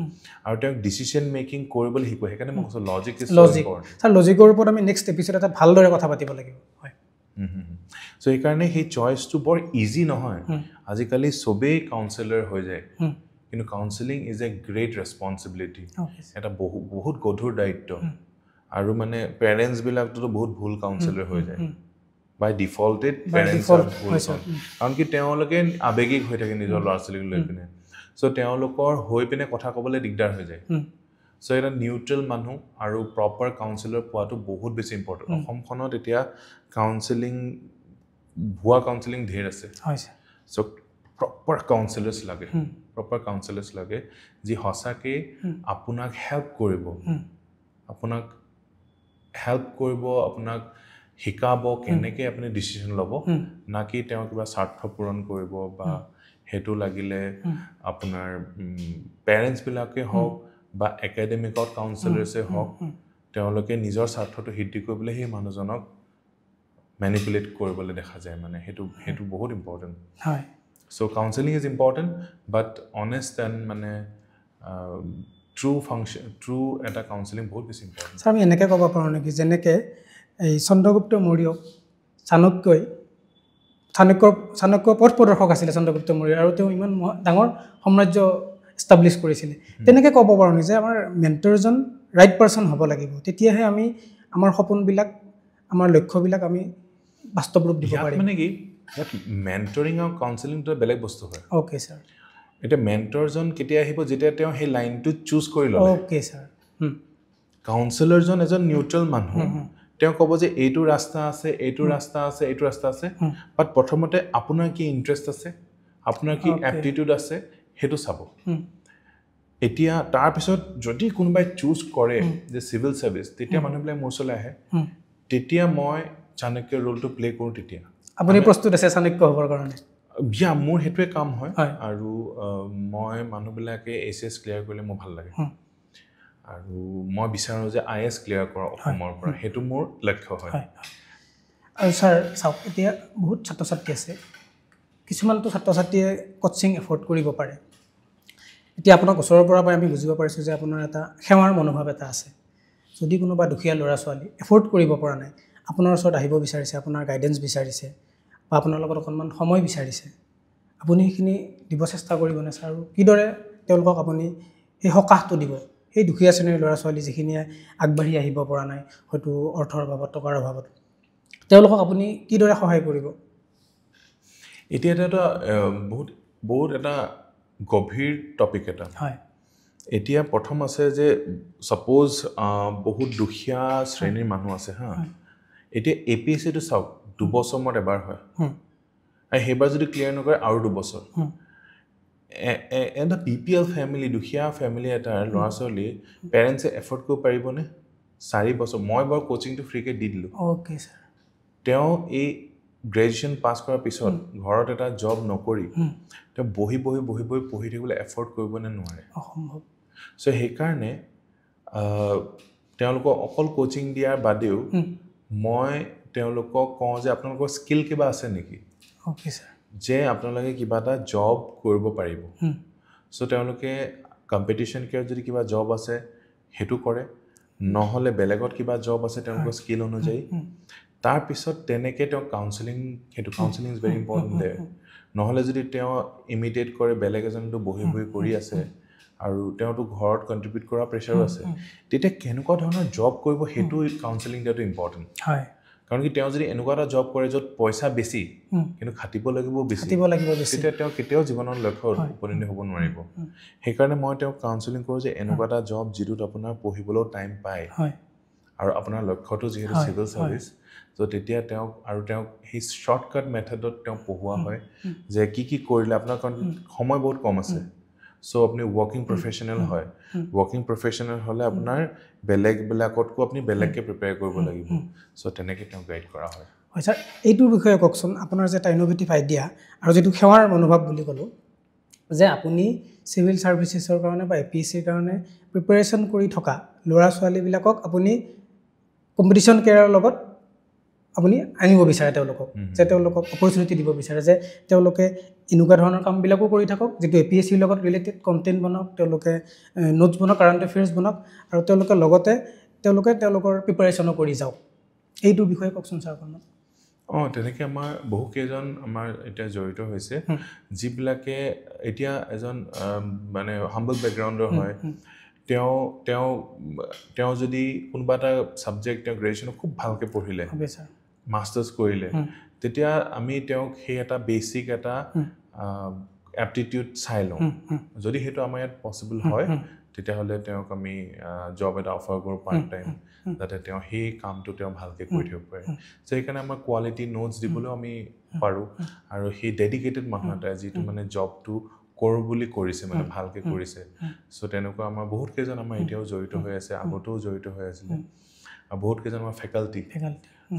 আৰু তেওঁক ডিচিশ্যন মেকিং কৰিবলৈ শিকোঁ সেইকাৰণে মই কৈছোঁ লজিক ইজ ছাৰ লজিকৰ ওপৰত আমি নেক্সট এপিছড এটা ভালদৰে কথা পাতিব লাগিব হয় চ' সেইকাৰণে সেই চইচটো বৰ ইজি নহয় আজিকালি চবেই কাউন্সেলৰ হৈ যায় কিন্তু counselling is a great responsibility এটা বহুত গধুৰ দায়িত্ব আৰু মানে পেৰেণ্টছবিলাকতো বহুত ভুল কাউন্সেলৰ হৈ যায় বাই ডিফল্টেড পেৰেণ্টছৰ ভুল কাৰণ কি তেওঁলোকে আৱেগিক হৈ থাকে নিজৰ ল'ৰা ছোৱালীক লৈ পিনে চ' তেওঁলোকৰ হৈ পিনে কথা ক'বলৈ দিগদাৰ হৈ যায় চ' এটা নিউট্ৰেল মানুহ আৰু প্ৰপাৰ কাউন্সেলৰ পোৱাটো বহুত বেছি ইম্পৰ্টেণ্ট অসমখনত এতিয়া ভুৱা কাউন্সেলিং ঢেৰ আছে চ' প্ৰপাৰ কাউন্সেলাৰ্ছ লাগে যি সঁচাকৈ আপোনাক হেল্প কৰিব আপোনাক শিকাব কেনেকৈ আপুনি ডিচিশ্যন ল'ব না কি তেওঁ কিবা স্বাৰ্থ পূৰণ কৰিব বা সেইটো লাগিলে আপোনাৰ পেৰেণ্টছবিলাকে হওক বা একাডেমিকত কাউন্সেলাৰ্ছে হওক তেওঁলোকে নিজৰ স্বাৰ্থটো সিদ্ধি কৰিবলৈ সেই মানুহজনক মেনিপুলেট কৰিবলৈ দেখা যায় মানে সেইটো বহুত ইম্পৰ্টেণ্ট হয় so' counselling is important but honest and মানে ট্ৰু এটা কাউন্সেলিং বহুত বেছি ইম্পৰ্টেণ্ট ছাৰ আমি এনেকৈ ক'ব পাৰোঁ নেকি যেনেকৈ এই চন্দ্ৰগুপ্ত মৌৰ্যক চাণক্য পথ প্ৰদৰ্শক আছিলে চন্দ্ৰগুপ্ত মৌৰ্য আৰু তেওঁ ইমান ডাঙৰ সাম্ৰাজ্য এষ্টাব্লিছ কৰিছিলে তেনেকৈ ক'ব পাৰোঁ নি যে আমাৰ মেণ্টৰজন ৰাইট পাৰ্চন হ'ব লাগিব তেতিয়াহে আমি আমাৰ সপোনবিলাক আমাৰ লক্ষ্যবিলাক আমি বাস্তৱ ৰূপ দিব পাৰিম মানে কি মেণ্টৰিং আৰু কাউন্সেলিংটো বেলেগ বস্তু হয় অ'কে ছাৰ এতিয়া মেণ্টৰজন কেতিয়া আহিব যেতিয়া তেওঁ সেই লাইনটো চুজ কৰি ল'লে অ'কে ছাৰ কাউন্সেলৰজন এজন নিউট্ৰেল মানুহ তেওঁ ক'ব যে এইটো ৰাস্তা আছে বাট প্ৰথমতে আপোনাৰ কি ইণ্টাৰেষ্ট আছে আপোনাৰ কি এপ্টিটিউড আছে সেইটো চাব এতিয়া তাৰপিছত যদি কোনোবাই চুজ কৰে যে চিভিল ছাৰ্ভিচ তেতিয়া মানুহবিলাক মোৰ ওচৰলৈ আহে তেতিয়া মই চাণক্যৰ ৰোলটো প্লে কৰোঁ তেতিয়া আপুনি প্ৰস্তুত আছে চাণক্য হ'বৰ কাৰণে মোৰ সেইটোৱে কাম হয় আৰু মই মানুহবিলাকে ACS ক্লিয়াৰ কৰিলে মোৰ ভাল লাগে আৰু মই বিচাৰোঁ যে IAS ক্লিয়াৰ কৰা অসমৰ পৰা সেইটো মোৰ লক্ষ্য হয় আৰু ছাৰ চাওক এতিয়া বহুত ছাত্ৰ ছাত্ৰী আছে কিছুমানতো ছাত্ৰ ছাত্ৰীয়ে কোচিং এফৰ্ড কৰিব পাৰে এতিয়া আপোনাক ওচৰৰ পৰা আমি বুজিব পাৰিছোঁ যে আপোনাৰ এটা সেৱাৰ মনোভাৱ এটা আছে যদি কোনোবা দুখীয়া ল'ৰা ছোৱালী এফৰ্ড কৰিব পৰা নাই আপোনাৰ ওচৰত আহিব বিচাৰিছে আপোনাৰ গাইডেন্স বিচাৰিছে বা আপোনাৰ লগত অকণমান সময় বিচাৰিছে আপুনি সেইখিনি দিব চেষ্টা কৰিবনে ছাৰ আৰু কিদৰে তেওঁলোকক আপুনি সেই সকাহটো দিব সেই দুখীয়া শ্ৰেণীৰ ল'ৰা ছোৱালী যিখিনিয়ে আগবাঢ়ি আহিব পৰা নাই হয়তো অৰ্থৰ অভাৱত টকাৰ অভাৱত তেওঁলোকক আপুনি কিদৰে সহায় কৰিব এতিয়া এটা বহুত এটা গভীৰ টপিক এটা হয় এতিয়া প্ৰথম আছে যে ছাপ'জ বহুত দুখীয়া শ্ৰেণীৰ মানুহ আছে হা এতিয়া APSCটো চাওক 2 বছৰ মূৰত এবাৰ হয় আৰু সেইবাৰ যদি ক্লিয়াৰ নকৰে আৰু 2 বছৰ এটা BPL ফেমিলি দুখীয়া ফেমিলি এটাৰ ল'ৰা ছোৱালী পেৰেণ্টছে এফৰ্ড কৰিব পাৰিবনে 4 বছৰ মই বাৰু কোচিংটো ফ্ৰীকৈ দি দিলোঁ অ'কে ছাৰ তেওঁ এই গ্ৰেজুৱেশ্যন পাছ কৰাৰ পিছত ঘৰত এটা জব নকৰি তেওঁ বহি পঢ়ি থাকিবলৈ এফৰ্ড কৰিবনে নোৱাৰে অসম্ভৱ চ' সেইকাৰণে তেওঁলোকক অকল কোচিং দিয়াৰ বাদেও মই তেওঁলোকক কওঁ যে আপোনালোকৰ স্কিল কিবা আছে নেকি অ'কে ছাৰ যে আপোনালোকে কিবা এটা জব কৰিব পাৰিব সো তেওঁলোকে কম্পিটিশন কেয়াৰ যদি কিবা জব আছে হেতু কৰে নহলে বেলেগত কিবা জব আছে তেওঁলোকৰ স্কিল অনুযায়ী তাৰ পিছত তেনেকে তেওঁ কাউন্সেলিং হেতু counselling is very important there নহলে যদি তেওঁ ইমিডিয়েট কৰে বেলেগ এজনটো বহি কৰি আছে আৰু তেওঁটো ঘৰত কন্ট্ৰিবিউট কৰা প্ৰেছাৰো আছে তেতিয়া কেনেকুৱা ধৰণৰ জব কৰিব হেতু কাউন্সেলিং দিয়াটো ইম্পৰ্টেন্ট হয় কাৰণ কি তেওঁ যদি এনেকুৱা এটা জব কৰে য'ত পইচা বেছি কিন্তু খাটিব লাগিব বেছি তেতিয়া তেওঁ কেতিয়াও জীৱনৰ লক্ষ্য উপনীত হ'ব নোৱাৰিব সেইকাৰণে মই তেওঁ কাউন্সেলিং কৰোঁ যে এনেকুৱা এটা জব যিটোত আপোনাৰ পঢ়িবলৈও টাইম পায় আৰু আপোনাৰ লক্ষ্যটো যিহেতু চিভিল সাৰ্ভিস তো তেতিয়া তেওঁক সেই শৰ্টকাট মেথডত তেওঁ পঢ়োৱা হয় যে কি কৰিলে আপোনাৰ কাৰণ সময় বহুত কম আছে সো আপুনি ওয়াৰ্কিং প্ৰফেশনাল হয় ওয়াৰ্কিং প্ৰফেশনাল হলে আপোনাৰ বেলেগবিলাকতকো আপুনি বেলেগকে প্ৰিপেয়াৰ কৰিব লাগিব সো তেনেকে তেওঁ গাইড কৰা হয় হয় স্যাৰ এইটোৰ বিষয়ে কওকচোন আপোনাৰ যে এটা ইনোভেটিভ আইডিয়া আৰু যেটো সেৱাৰ মনোভাৱ বুলি ক'লো যে আপুনি সিভিল সাৰ্ভিসেছৰ কাৰণে বা এপিএসসিৰ কাৰণে প্ৰিপাৰেচন কৰি থকা ল'ৰা ছোৱালীবিলাকক আপুনি কম্পিটিশন কেয়াৰৰ লগত আপুনি আনিব বিচাৰে তেওঁলোকক যে তেওঁলোকক অপৰচুনিটি দিব বিচাৰে যে তেওঁলোকে এনেকুৱা ধৰণৰ কামবিলাকো কৰি থাকক যেটো এপিএসসিৰ লগত ৰিলেটেড কন্টেন্ট বনাওক তেওঁলোকে নোটছ বনাওক কাৰেন্ট এফেয়াৰ্স বনাওক আৰু তেওঁলোকে লগতে তেওঁলোকৰ প্ৰিপাৰেচনো কৰি যাওক এইটো বিষয়ে কওকচোন স্যাৰ আপোনাক তেনেকে আমাৰ বহু কেইজন আমাৰ এটা জড়িত হৈছে যিবিলাকে এতিয়া এজন মানে হাম্বল ব্যাকগ্ৰাউণ্ডৰ হয় তেওঁ যদি কোনোবা এটা সাবজেক্ট তেওঁ গ্ৰেজুৱেচন খুব ভালকে পঢ়িলে মাস্টাৰ্স কৰিলে তেতিয়া আমি তেওঁক সেই এটা বেসিক এটা এপ্টিটিউড চাই লওঁ যদি হেতু আমাৰ ইয়াত পসিবল হয় তেতিয়া হলে তেওঁক আমি জব এটা অফাৰ কৰো পাৰ্ট টাইম যাতে তেওঁ সেই কামটো তেওঁ ভালকে কৰি থাকিব পাৰে সেইকাৰণে আমাৰ কোৱালিটি নোটছ দিবলৈ আমি পাৰো আৰু সেই ডেডিকেটেড মানুহ এটা যিটো মানে জবটো কৰো বুলি কৰিছে মানে ভালকে কৰিছে সো তেনেকুৱা আমাৰ বহুত কেইজন আমাৰ এতিয়াও জড়িত হৈ আছে আগতেও জড়িত হৈ আছিল আৰু বহুত কেইজন আমাৰ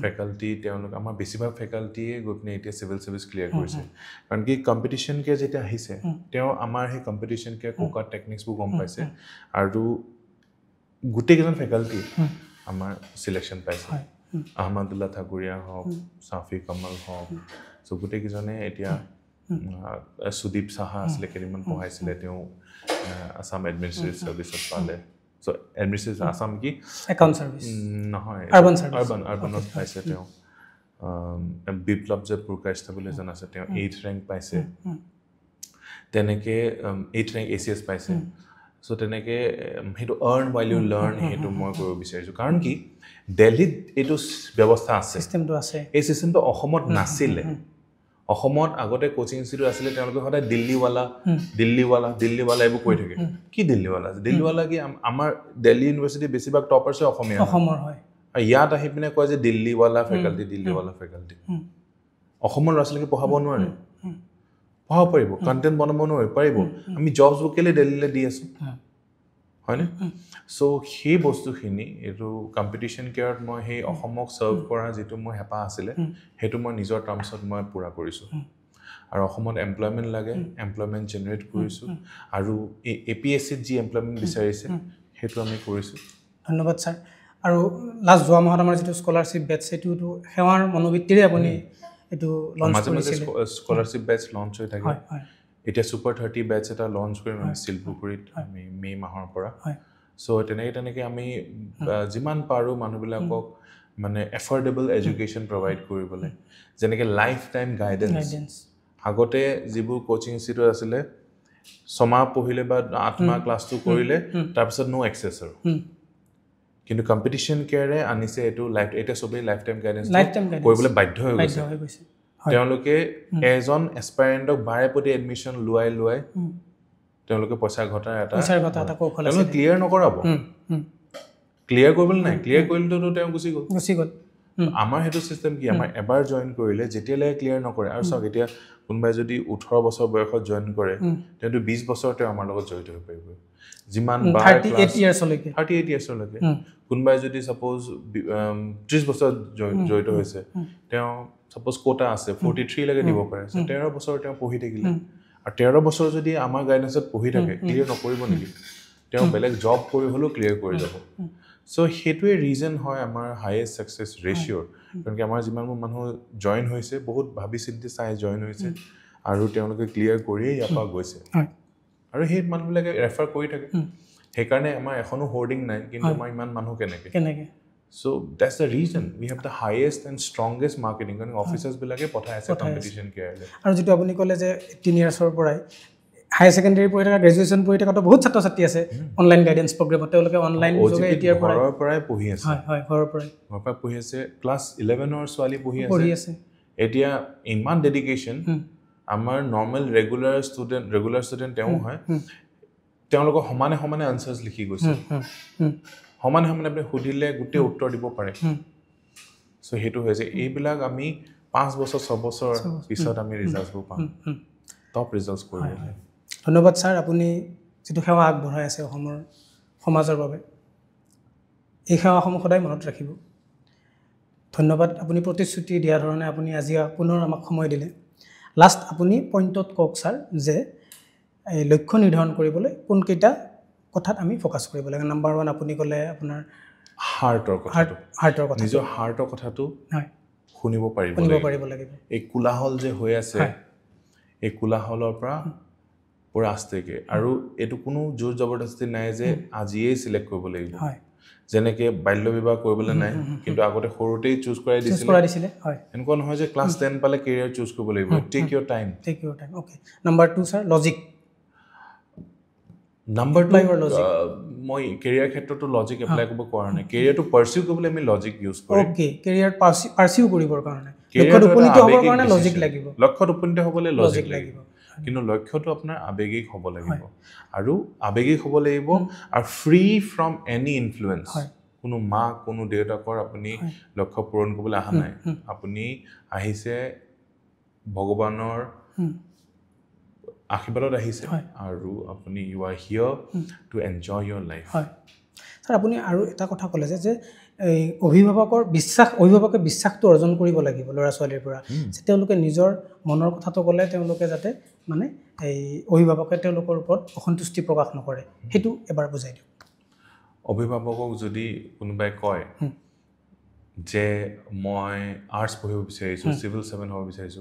ফেকাল্টি তেওঁলোক আমাৰ বেছিভাগ ফেকাল্টিয়ে গৈ এতিয়া সিভিল সাৰ্ভিস ক্লিয়াৰ কৰিছে কাৰণ কি কম্পিটিশন কে যেতিয়া আহিছে তেওঁ আমাৰ সেই কম্পিটিশন কে কোকা টেকনিক্সবোৰ গম পাইছে আৰু গুটেই কেইজন ফেকাল্টি আমাৰ সিলেকশন পাইছে আহমদুল্লাহ ঠাকুৰীয়া হওক সাফি কমল হওক সো গুটেই কেইজনে এতিয়া সুদীপ সাহা আছিলে কেইদিনমান পঢ়াইছিলে তেওঁ আসাম এডমিনিষ্ট্ৰেটিভ সাৰ্ভিসত পালে সো এডমিনিষ্ট্ৰেটিভ আসাম কি একাউন্ট সাৰ্ভিস নহয় আৰবানত পাইছে তেওঁ বিপ্লৱ যে পুৰকাইষ্টা বুলি এজন আছে তেওঁ 8th ৰেংক পাইছে তেনেকে 8th ৰেংক এচিএস পাইছে সো তেনেকে হেতু আৰ্ন while you learn হেতু মই কৰিব বিচাৰিছো কাৰণ কি দিল্লীত এটো ব্যৱস্থা আছে সিস্টেমটো আছে এই সিস্টেমটো অসমত নাছিলে অসমত আগতে কোচিং ইনষ্টিটিউট আছিল তেওঁলোকে সদায় দিল্লীৱালা এইবোৰ কৈ থাকে কি দিল্লীৱালা কি আমাৰ দিল্লী ইউনিভাৰ্সিটি বেছিভাগ টপাৰছ অসমৰ হয় আৰু ইয়াত আহি পিনে কয় যে দিল্লীৱালা ফেকাল্টি অসমৰ ল'ৰা ছোৱালীকে পঢ়াব নোৱাৰে পঢ়াব পাৰিব কন্টেন্ট বনাব নোৱাৰে পাৰিব আমি জবছ কেলে দিল্লীলে দি আছো হয়নে সো সেই বস্তুখিনি এটো কম্পিটিশন কেয়াৰত মই সেই অসমক সাৰ্ভ কৰা যেটো মই হেপা আছিল হেতু মই নিজৰ টাৰ্মছত মই পুৰা কৰিছো আৰু অসমত এমপ্লয়মেন্ট লাগে এমপ্লয়মেন্ট জেনাৰেট কৰিছো আৰু এপিএসসিত যি এমপ্লয়মেন্ট বিচাৰিছে হেতু আমি কৰিছো ধন্যবাদ স্যাৰ আৰু লাষ্ট যোৱা মাহত আমাৰ যেটো স্কলাৰশিপ বেচ সেটো সেৱাৰ মনোবৃত্তিৰে আপুনি এটো লঞ্চ কৰিছিল স্কলাৰশিপ বেচ লঞ্চ হৈ থাকে এটা সুপাৰ 30 বেচ এটা লঞ্চ কৰিম আমি শিলপুখুৰীত আমি মে মাহৰ পৰা সো তেনেকে আমি যিমান পাৰো মানুহবিলাকক মানে এফৰ্ডেবল এডুকেশ্যন প্ৰভাইড কৰিবলৈ যেনেকে লাইফ টাইম গাইডেন্স আগতে যিবোৰ কোচিং ইনষ্টিটিউট আছিলে সমাহ পঢ়িলে বা 8 মাহ ক্লাছটো কৰিলে তাৰ পিছত নো এক্সেছ আৰু কিন্তু কম্পিটিশন কেয়াৰে আনিছে এটো লাইফ এটা সবে লাইফ টাইম গাইডেন্স কৰিবলৈ বাধ্য হৈ গৈছে তেওঁলোকে এজন এসপাইৰেন্টক বাৰে প্ৰতি এডমিশন লুৱাই তেওঁলোকে পইচা ঘটা এটা কৌশল আছে ক্লিয়াৰ নকৰাব ক্লিয়াৰ কৰিবলৈ নাই ক্লিয়াৰ কৰিলেতো তেওঁ গুচি গ'ল আমাৰ হেতু সিস্টেম কি আমাৰ এবাৰ জয়েন কৰিলে যেতিয়ালৈ ক্লিয়াৰ নকৰে আৰু সব এতিয়া কোনবাই যদি 18 বছৰ বয়সত জয়েন কৰে তেন্তু 20 বছৰতে আমাৰ লগত জড়িত হৈ পৰিব যিমান বাৰ 38 ইয়াৰ্ছলৈকে কোনবাই যদি সাপোজ 30 বছৰ জড়িত হৈছে তেওঁ সাপোজ কোটা আছে 43 লৈকে দিব পাৰে 13 বছৰ তেওঁ পঢ়ি থাকিলে আৰু 13 বছৰ যদি আমাৰ গাইডেন্সত পঢ়ি থাকে ক্লিয়াৰ নকৰিব নেকি তেওঁ বেলেগ জব কৰি হলো ক্লিয়াৰ কৰি যাব সো হেতুৱে ৰিজন হয় আমাৰ হাইয়েষ্ট সাকসেস ৰেশিও কাৰণ কি আমাৰ যিমান মানুহ জয়েন হৈছে বহুত ভাবি চিন্তি চাই জয়েন হৈছে আৰু তেওঁলোকে ক্লিয়াৰ কৰিয়ে ইয়াৰ পৰা গৈছে আৰু সেই মানুহবিলাকে ৰেফাৰ কৰি থাকে সেইকাৰণে আমাৰ এখনো হোৰ্ডিং নাই কিন্তু আমাৰ ইমান মানুহ কেনেকে so that's the reason we have the highest and strongest marketing কাৰণ অফিচাৰ্ছ বিলাকে পঠাই আছে কম্পিটিশ্যন কেয়াৰলৈ আৰু যেটো আপুনি ক'লে যে 18 ইয়াৰ্ছৰ পৰাই হাই সেকেন্ডাৰী পঢ়ি থকা গ্ৰেজুৱেচন পঢ়ি থকা বহুত ছাত্ৰ ছাত্ৰী আছে অনলাইন গাইডেন্স প্ৰগ্ৰামত তেওঁলোকে অনলাইন যোগে এতিয়াৰ পৰাই পঢ়ি আছে হয় ঘৰৰ পৰাই পঢ়ি আছে ক্লাছ 11 ৰ ছোৱালী পঢ়ি আছে এতিয়া ইমান ডেডিকেশ্যন আমাৰ নৰ্মেল ৰেগুলাৰ ষ্টুডেণ্ট তেওঁ হয় তেওঁলোকৰ সমানে সমানে আনসাৰ্স লিখি গৈছে সমানে সমানে আপুনি সুধিলে গোটেই উত্তৰ দিব পাৰে সো হেতু হৈছে এইবিলাক আমি 5 বছৰ 6 বছৰ পিছত আমি ৰিজাল্টবোৰ পাম টপ ৰিজাল্টস কৰিব ধন্যবাদ স্যাৰ আপুনি যেটো সেৱা আগবঢ়াই আছে অসমৰ সমাজৰ বাবে এই সেৱাসমূহ সদায় মনত ৰাখিব ধন্যবাদ আপুনি প্ৰতিশ্ৰুতি দিয়া ধৰণে আপুনি আজি পুনৰ আমাক সময় দিলে লাষ্ট আপুনি পইণ্টত কক স্যাৰ যে এই লক্ষ্য নিৰ্ধাৰণ কৰিবলৈ কোন কেইটা কথাত আমি ফোকাস কৰিব লাগে নাম্বাৰ 1 আপুনি ক'লে আপোনাৰ হাৰ্টৰ কথা নিজৰ হাৰ্টৰ কথাটো হয় শুনিব পাৰিব লাগিব এই কোলাহল যে হৈ আছে এই কোলাহলৰ পৰা পুৰা আস্তেকে আৰু এটো কোনো জোৰ জবৰদস্তি নাই যে আজিয়ে সিলেক্ট কৰিব লাগিব হয় যেনেকে বাল্য বিবাহ কৰিবলৈ নাই কিন্তু আগতে সৰুতেই চুজ কৰাই দিছিলে হয় এনেকুৱা নহয় যে ক্লাছ 10 পালে কেৰিয়াৰ চুজ কৰিব লাগিব take your time okay number 2 sir logic number 2 মই কেৰিয়াৰ ক্ষেত্ৰটো লজিক এপ্লাই কৰিব পৰা নাই কেৰিয়াৰটো পাৰসিউ কৰিবলৈ আমি লজিক ইউজ কৰিম ওকে কেৰিয়াৰ পাৰসিউ কৰিবৰ কাৰণে লক্ষ্যত উপনীত হ'বৰ কাৰণে লজিক লাগিব লক্ষ্যত উপনীত হ'বলৈ লজিক লাগিব কিন্তু লক্ষ্যটো আপোনাৰ আবেগিক হ'ব লাগিব আৰু আবেগিক হ'ব লাগিব আৰু ফ্ৰী ফ্ৰম এনি ইনফ্লুয়েন্স কোনো মা কোনো দেউতাকৰ আপুনি লক্ষ্য পূৰণ কৰিবলৈ আহা নাই আপুনি আহিছে ভগৱানৰ আশীৰ্বাদত আহিছে আৰু আপুনি you are here to enjoy your life হয় স্যাৰ আপুনি আৰু এটা কথা ক'লে যে এই অভিভাৱকে বিশ্বাসটো অৰ্জন কৰিব লাগিব ল'ৰা ছোৱালীৰ পৰা যে তেওঁলোকে নিজৰ মনৰ কথাটো ক'লে তেওঁলোকে যাতে মানে এই অভিভাৱকে তেওঁলোকৰ ওপৰত অসন্তুষ্টি প্ৰকাশ নকৰে হেতু এবাৰ বুজাই দিয়ক অভিভাৱকক যদি কোনোবাই কয় যে মই আৰ্টছ পঢ়িব বিচাৰিছো সিভিল 7 হ'ব বিচাৰিছো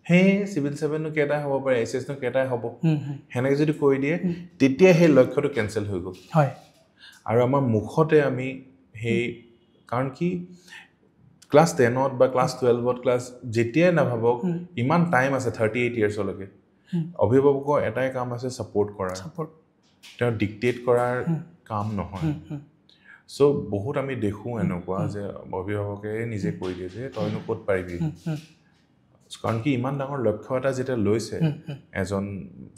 হে সিভিল 7 নো কেটা হ'ব পাৰে এসএস নো কেটা হ'ব হেনেকে যদি কৈ দিয়ে তেতিয়া হে লক্ষ্যটো কেনসেল হৈ গ'ল হয় আৰু আমাৰ মুখতে আমি হে কাৰণ কি ক্লাস 10ত বা ক্লাস 12ত ক্লাস যেতিয়া না ভাবক ইমান টাইম আছে 38 ইয়াৰ্ছ লৈকে অভিভাৱকৰ এটাই কাম আছে সাপোৰ্ট কৰা তেওঁ ডিক্টেট কৰাৰ কাম নহয় সো বহুত আমি দেখো এনেকুৱা যে অভিভাৱকে নিজে কৈ দিয়ে যে তইনো ক'ত পাৰিবি কাৰণ কি ইমান ডাঙৰ লক্ষ্য এটা যেটা লৈছে এজন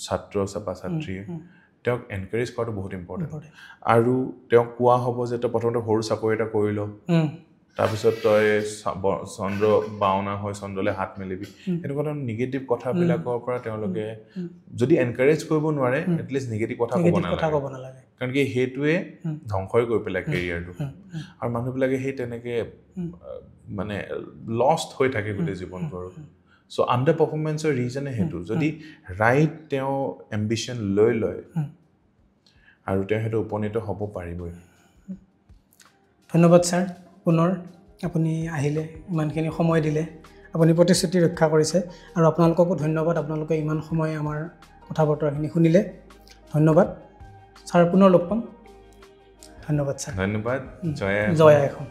ছাত্ৰ বা ছাত্ৰীয়ে তেওঁক এনকাৰেজ কৰাটো বহুত ইম্পৰ্টেন্ট আৰু তেওঁক কোৱা হ'ব যে তই প্ৰথমতে সৰু চাকৰি এটা কৰি ল তাৰপিছত তই চন্দ্ৰ বাউনা হয় চন্দ্ৰলে হাত মেলিবি এনেকুৱা ধৰণৰ নিগেটিভ কথাবিলাকৰ পৰা তেওঁলোকে যদি এনকাৰেজ কৰিব নোৱাৰে এটলিষ্ট নিগেটিভ কথা ক'ব নালাগে কাৰণ কি হেতুৱে ধ্বংসই কৰি পেলাই কেৰিয়াৰটো আৰু মানুহবিলাকে সেই তেনেকে মানে লষ্ট হৈ থাকে গোটেই জীৱনটো আৰু সো আন্ডাৰ পাৰফৰ্মেন্সৰ ৰিজনে হেতু যদি ৰাইট তেওঁ এম্বিশন লৈ লয় আৰু তেওঁ হেতু উপনীত হ'ব পাৰিবই ধন্যবাদ স্যাৰ পুনৰ আপুনি আহিলে ইমানখিনি সময় দিলে আপুনি প্ৰতিশ্ৰুতি ৰক্ষা কৰিছে আৰু আপোনালোককো ধন্যবাদ আপোনালোকে ইমান সময় আমাৰ কথা বতৰাখিনি শুনিলে ধন্যবাদ স্যাৰ পুনৰ লগ পাম ধন্যবাদ স্যাৰ ধন্যবাদ জয় জয় আইখন